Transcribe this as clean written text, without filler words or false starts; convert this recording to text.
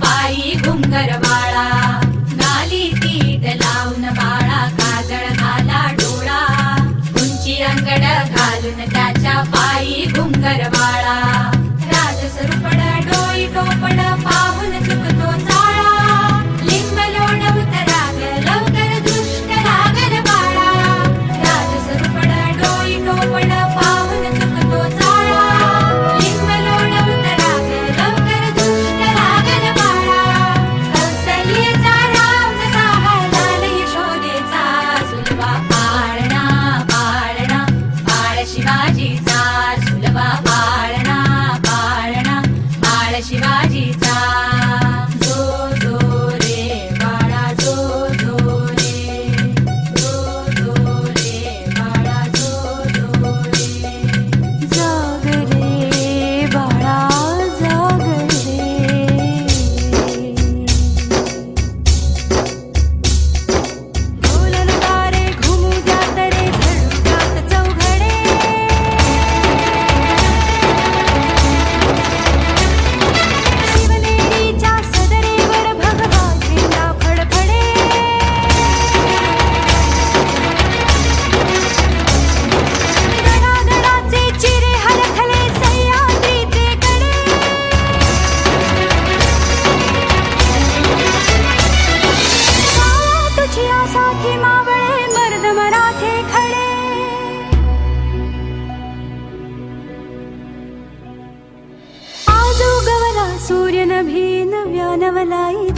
पायी घुंगर बाळा, नाली तीट लावून बाळा, काजळ घाला डोळा, उंची अंगड घालून त्याच्या पायी घुंगर बाळा, राजसरूपड डोई टोपड पाहून चुकतो चाळा, लिंब लोण उतराग लवकर दृष्ट लागल बाळा, राजसरूपड डोई टोपड पाहून चुकतो चाळा, लिंब लोण उतराग लवकर दृष्ट लागल बाळा, कौसल्येचा राम जसा लाल यशोदेचा, सुलभा पाळणा पाळणा बाळ शिवाजीचा, सुलभा पाळणा पाळणा बाळ शिवाजीचा, जो जो रे बाळा जो जो रे, जो जो रे बाळा जो जो रे, जाग रे बाळा जाग रे, बोलन तारे घुमू द्यात रे झळू द्यात चौघडे, शिवनेरीच्या सदरेवर भगवा झेंडा फडफडे, गडागडाचे चिरे हलखले सह्याद्रीचे कडे, काळा तुझी आसाकी मावळे मर्द मराठे खडे, आज उगवला सूर्य नभी नव्या नवलाई,